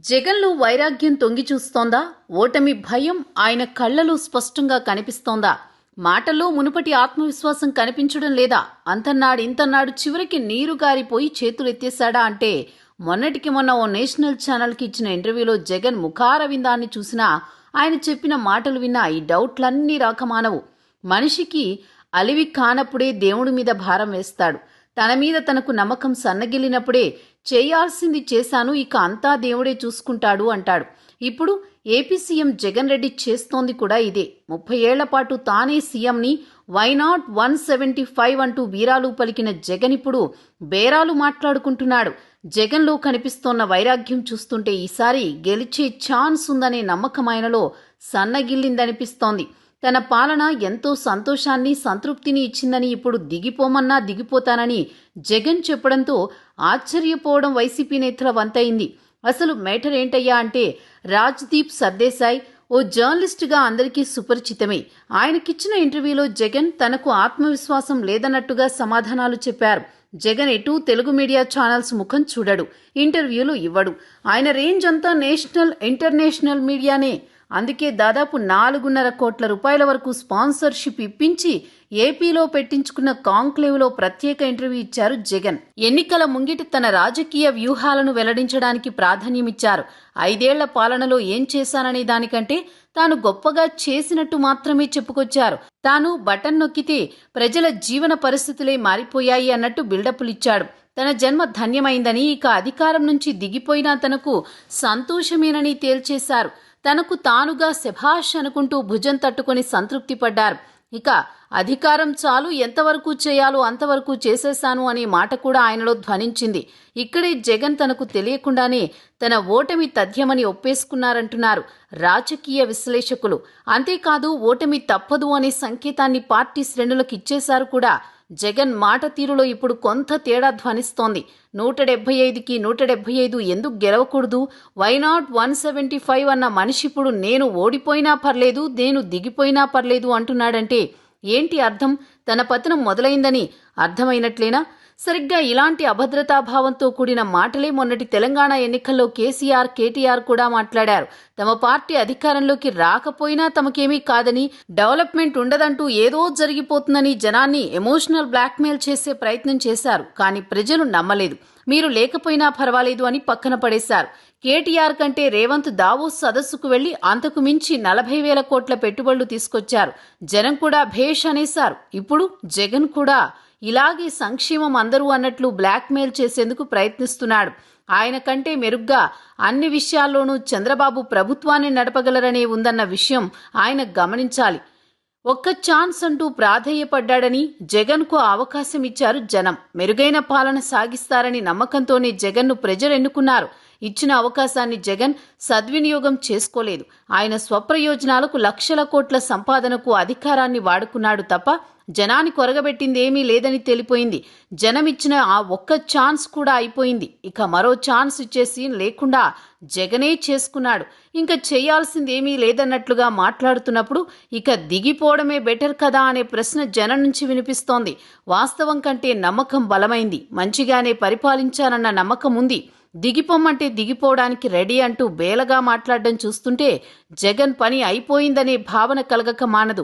జగన్లో వైరాగ్యం తొంగి చూస్తోందా? ఓటమి భయం ఆయన కళ్లలో స్పష్టంగా కనిపిస్తోందా? మాటల్లో మునుపటి ఆత్మవిశ్వాసం కనిపించడం లేదా? అంతన్నాడు ఇంతన్నాడు చివరికి నీరు గారిపోయి చేతులెత్తేశాడా అంటే మొన్నటికి మొన్న ఓ నేషనల్ ఛానల్కి ఇచ్చిన ఇంటర్వ్యూలో జగన్ ముఖారవిందాన్ని చూసినా ఆయన చెప్పిన మాటలు విన్నా ఈ డౌట్లన్నీ రాకమానవు. మనిషికి అలివి కానప్పుడే దేవుడి మీద భారం వేస్తాడు. తన మీద తనకు నమ్మకం సన్నగిల్లినప్పుడే చేయాల్సింది చేశాను, ఇక అంతా దేవుడే చూసుకుంటాడు అంటాడు. ఇప్పుడు ఏపీ సీఎం జగన్ రెడ్డి చేస్తోంది కూడా ఇదే. 30 ఏళ్ల పాటు తానే సీఎంని, వైనాట్ 175 అంటూ వీరాలు పలికిన జగన్ ఇప్పుడు బేరాలు మాట్లాడుకుంటున్నాడు. జగన్లో కనిపిస్తోన్న వైరాగ్యం చూస్తుంటే ఈసారి గెలిచే ఛాన్స్ ఉందనే నమ్మకం ఆయనలో సన్నగిల్లిందనిపిస్తోంది. తన పాలన ఎంతో సంతోషాన్ని సంతృప్తిని ఇచ్చిందని, ఇప్పుడు దిగిపోమన్నా దిగిపోతానని జగన్ చెప్పడంతో ఆశ్చర్యపోవడం వైసీపీ నేతల వంతైంది. అసలు మేటర్ ఏంటయ్యా అంటే రాజ్దీప్ సర్దేశాయ్ ఓ జర్నలిస్టుగా అందరికీ సుపరిచితమే. ఆయనకిచ్చిన ఇంటర్వ్యూలో జగన్ తనకు ఆత్మవిశ్వాసం లేదన్నట్టుగా సమాధానాలు చెప్పారు. జగన్ ఎటూ తెలుగు మీడియా ఛానల్స్ ముఖం చూడడు, ఇంటర్వ్యూలు ఇవ్వడు. ఆయన రేంజ్ అంతా నేషనల్ ఇంటర్నేషనల్ మీడియానే. అందుకే దాదాపు 4.5 కోట్ల రూపాయల వరకు స్పాన్సర్షిప్ ఇప్పించి ఏపీలో పెట్టించుకున్న కాంక్లేవ్లో ప్రత్యేక ఇంటర్వ్యూ ఇచ్చారు జగన్. ఎన్నికల ముంగిటి తన రాజకీయ వ్యూహాలను వెల్లడించడానికి ప్రాధాన్యమిచ్చారు. 5 ఏళ్ల పాలనలో ఏం చేశాననే దానికంటే తాను గొప్పగా చేసినట్టు మాత్రమే చెప్పుకొచ్చారు. తాను బటన్ నొక్కితే ప్రజల జీవన పరిస్థితులే మారిపోయాయి అన్నట్టు బిల్డప్లిచ్చాడు. తన జన్మ ధన్యమైందని, ఇక అధికారం నుంచి దిగిపోయినా తనకు సంతోషమేనని తేల్చేశారు. తనకు తానుగా శభాష్ అనుకుంటూ భుజం తట్టుకుని సంతృప్తి పడ్డారు. ఇక అధికారం చాలు, ఎంతవరకు చేయాలో అంతవరకు చేసేశాను అనే మాట కూడా ఆయనలో ధ్వనించింది. ఇక్కడే జగన్ తనకు తెలియకుండానే తన ఓటమి తథ్యమని ఒప్పేసుకున్నారంటున్నారు రాజకీయ విశ్లేషకులు. అంతేకాదు ఓటమి తప్పదు అనే సంకేతాన్ని పార్టీ శ్రేణులకు ఇచ్చేశారు కూడా. జగన్ మాట తీరులో ఇప్పుడు కొంత తేడా ధ్వనిస్తోంది. 175కి 175 ఎందుకు గెలవకూడదు, వైనాట్ 175 అన్న మనిషిప్పుడు నేను ఓడిపోయినా పర్లేదు, నేను దిగిపోయినా పర్లేదు అంటున్నాడంటే ఏంటి అర్థం? తన పతనం మొదలైందని అర్థమైనట్లేనా? సరిగ్గా ఇలాంటి అభద్రతాభావంతో కూడిన మాటలే మొన్నటి తెలంగాణ ఎన్నికల్లో కేసీఆర్, కేటీఆర్ కూడా మాట్లాడారు. తమ పార్టీ అధికారంలోకి రాకపోయినా తమకేమీ కాదని, డెవలప్మెంట్ ఉండదంటూ ఏదో జరిగిపోతుందని జనాన్ని ఎమోషనల్ బ్లాక్మెయిల్ చేసే ప్రయత్నం చేశారు. కానీ ప్రజలు నమ్మలేదు. మీరు లేకపోయినా పర్వాలేదు అని పక్కన పడేశారు. కేటీఆర్ కంటే రేవంత్ దావోస్ సదస్సుకు వెళ్లి అంతకు మించి 40,000 కోట్ల పెట్టుబడులు తీసుకొచ్చారు. జనం కూడా భేష్ అనేశారు. ఇప్పుడు జగన్ కూడా ఇలాగే సంక్షేమం అందరూ అన్నట్లు బ్లాక్మెయిల్ చేసేందుకు ప్రయత్నిస్తున్నాడు. ఆయన కంటే మెరుగ్గా అన్ని విషయాల్లోనూ చంద్రబాబు ప్రభుత్వాన్ని నడపగలరనే ఉందన్న విషయం ఆయన గమనించాలి. ఒక్క ఛాన్స్ అంటూ ప్రాధేయపడ్డాడని జగన్కు అవకాశం ఇచ్చారు జనం. మెరుగైన పాలన సాగిస్తారని నమ్మకంతోనే జగన్ను ప్రజలు ఎన్నుకున్నారు. ఇచ్చిన అవకాశాన్ని జగన్ సద్వినియోగం చేసుకోలేదు. ఆయన స్వప్రయోజనాలకు, లక్షల కోట్ల సంపాదనకు అధికారాన్ని వాడుకున్నాడు తప్ప జనాన్ని కొరగబెట్టింది ఏమీ లేదని తెలిపోయింది. జనమిచ్చిన ఆ ఒక్క ఛాన్స్ కూడా అయిపోయింది. ఇక మరో ఛాన్స్ ఇచ్చేసి లేకుండా జగనే చేసుకున్నాడు. ఇంకా చేయాల్సింది ఏమీ లేదన్నట్లుగా మాట్లాడుతున్నప్పుడు ఇక దిగిపోవడమే బెటర్ కదా అనే ప్రశ్న జనం నుంచి వినిపిస్తోంది. వాస్తవం కంటే నమ్మకం బలమైంది. మంచిగానే పరిపాలించానన్న నమ్మకం ఉంది. దిగిపోమ్మంటే దిగిపోవడానికి రెడీ అంటూ బేలగా మాట్లాడడం చూస్తుంటే జగన్ పని అయిపోయిందనే భావన కలగక మానదు.